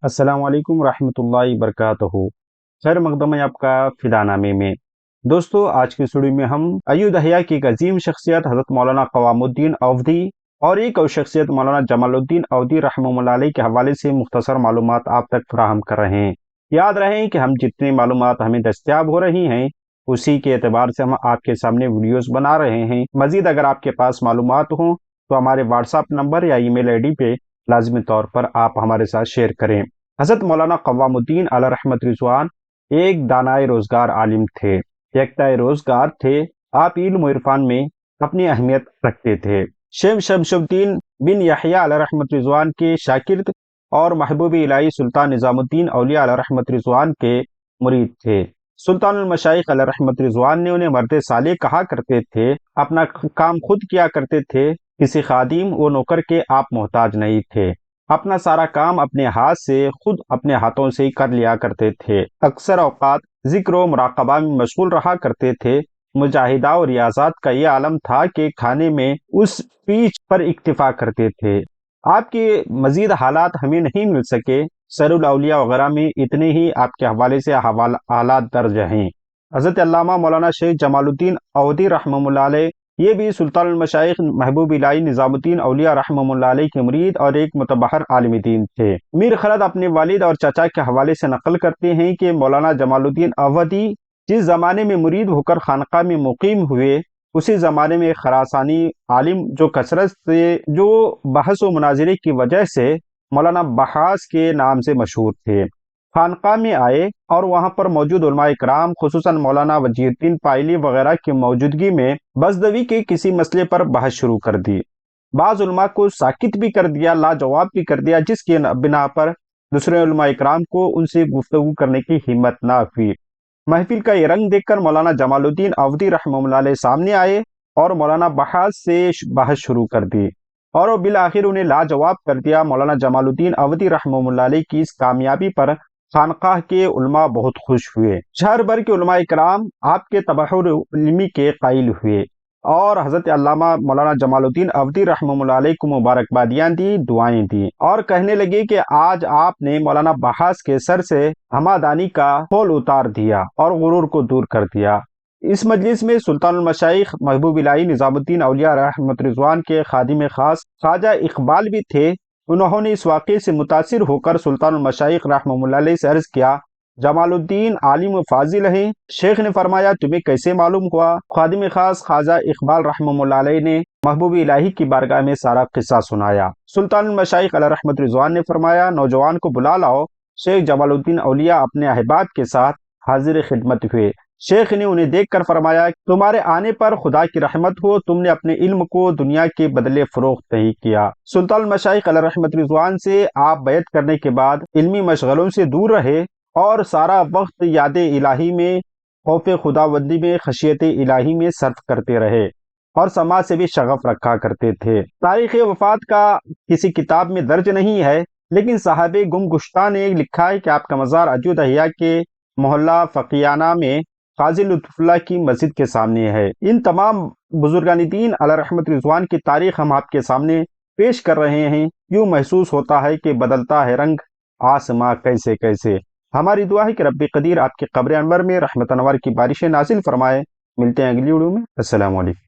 السلام علیکم ورحمۃ اللہ وبرکاتہ۔ خیر مقدم ہے آپ کا فدا نامے میں۔ دوستو، آج کی اسٹوڈیو میں ہم ایودھیا کی ایک عظیم شخصیت حضرت مولانا قوام الدین اودھی اور ایک اور شخصیت مولانا جمال الدین اودھی رحمہ اللہ علیہ کے حوالے سے مختصر معلومات آپ تک فراہم کر رہے ہیں۔ یاد رہیں کہ ہم جتنے معلومات ہمیں دستیاب ہو رہی ہیں اسی کے اعتبار سے ہم آپ کے سامنے ویڈیوز بنا رہے ہیں۔ مزید اگر آپ کے پاس معلومات ہوں تو ہمارے واٹس ایپ نمبر یا ای میل آئی ڈی پہ لازمی طور پر آپ ہمارے ساتھ شیئر کریں۔ حضرت مولانا قوام الدین علیہ رحمت رضوان ایک دانائے روزگار عالم تھے، یکتائے روزگار تھے۔ آپ علم و عرفان میں اپنی اہمیت رکھتے تھے۔ شیخ شمس الدین بن یحییٰ علیہ رحمت رضوان کے شاگرد اور محبوب الہی سلطان نظام الدین اولیاء علیہ رحمت رضوان کے مرید تھے۔ سلطان المشائخ علیہ رحمت رضوان نے انہیں مرد صالح کہا کرتے تھے۔ اپنا کام خود کیا کرتے تھے، کسی خادم و نوکر کے آپ محتاج نہیں تھے۔ اپنا سارا کام اپنے ہاتھ سے خود اپنے ہاتھوں سے ہی کر لیا کرتے تھے۔ اکثر اوقات ذکر و مراقبہ میں مشغول رہا کرتے تھے۔ مجاہدہ اور ریاضات کا یہ عالم تھا کہ کھانے میں اس پیچ پر اکتفا کرتے تھے۔ آپ کے مزید حالات ہمیں نہیں مل سکے۔ سیر الاولیاء وغیرہ میں اتنے ہی آپ کے حوالے سے حالات درج ہیں۔ حضرت علامہ مولانا شیخ جمال الدین اودھی رحمہ اللہ علیہ یہ بھی سلطان المشائخ محبوب الہی نظام الدین اولیاء رحمہ اللہ علیہ کے مرید اور ایک متبحر عالم دین تھے۔ میر خلد اپنے والد اور چچا کے حوالے سے نقل کرتے ہیں کہ مولانا جمال الدین اودھی جس زمانے میں مرید ہو کر خانقاہ میں مقیم ہوئے، اسی زمانے میں خراسانی عالم جو کثرت سے جو بحث و مناظرے کی وجہ سے مولانا بحاس کے نام سے مشہور تھے، خانقاہ میں آئے اور وہاں پر موجود علماء کرام خصوصاً مولانا وجیہ الدین پائلی وغیرہ کی موجودگی میں بزدوی کے کسی مسئلے پر بحث شروع کر دی۔ بعض علماء کو ساکت بھی کر دیا، لاجواب بھی کر دیا، جس کی بنا پر دوسرے علماء کرام کو ان سے گفتگو کرنے کی ہمت نہ ہوئی۔ محفل کا یہ رنگ دیکھ کر مولانا جمال الدین اودھی رحمہ اللہ علیہ سامنے آئے اور مولانا بحاس سے بحث شروع کر دی اور بالآخر انہیں لاجواب کر دیا۔ مولانا جمال الدین اودھی رحمہ اللہ علیہ کی اس کامیابی پر خانقاہ کے علماء بہت خوش ہوئے۔ شہر بھر کے علماء کرام آپ کے تبحر علمی کے قائل ہوئے اور حضرت علامہ مولانا جمال الدین اودھی رحمہ اللہ علیہ کو مبارکبادیاں دی، دعائیں دی اور کہنے لگے کہ آج آپ نے مولانا بحاس کے سر سے ہمادانی کا خول اتار دیا اور غرور کو دور کر دیا۔ اس مجلس میں سلطان المشائخ محبوب الہی نظام الدین اولیاء رحمت رضوان کے خادم خاص خواجہ اقبال بھی تھے۔ انہوں نے اس واقعے سے متاثر ہو کر سلطان المشائخ رحمہ اللہ علیہ سے عرض کیا، جمال الدین عالم و فاضل ہیں۔ شیخ نے فرمایا، تمہیں کیسے معلوم ہوا؟ خادم خاص خواجہ اقبال رحمہ اللہ علیہ نے محبوب الہی کی بارگاہ میں سارا قصہ سنایا۔ سلطان المشائخ علیہ رحمت رضوان نے فرمایا، نوجوان کو بلا لاؤ۔ شیخ جمال الدین اولیاء اپنے احباب کے ساتھ حاضر خدمت ہوئے۔ شیخ نے انہیں دیکھ کر فرمایا، تمہارے آنے پر خدا کی رحمت ہو، تم نے اپنے علم کو دنیا کے بدلے فروخت نہیں کیا۔ سلطان المشائخ علیہ رحمت رضوان سے آپ بیعت کرنے کے بعد علمی مشغلوں سے دور رہے اور سارا وقت یاد الہی میں، خوف خداوندی میں، خشیت الہی میں صرف کرتے رہے اور سماج سے بھی شغف رکھا کرتے تھے۔ تاریخ وفات کا کسی کتاب میں درج نہیں ہے، لیکن صاحب گم گشتہ نے لکھا ہے کہ آپ کا مزار ایودھیا کے محلہ فقیانہ میں قاضی لطف اللہ کی مسجد کے سامنے ہے۔ ان تمام بزرگان دین علیہ رحمت رضوان کی تاریخ ہم آپ کے سامنے پیش کر رہے ہیں۔ یوں محسوس ہوتا ہے کہ بدلتا ہے رنگ آسماں کیسے کیسے۔ ہماری دعا ہے کہ رب قدیر آپ کے قبر انور میں رحمت انور کی بارشیں نازل فرمائے۔ ملتے ہیں اگلی ویڈیو میں۔ السلام علیکم۔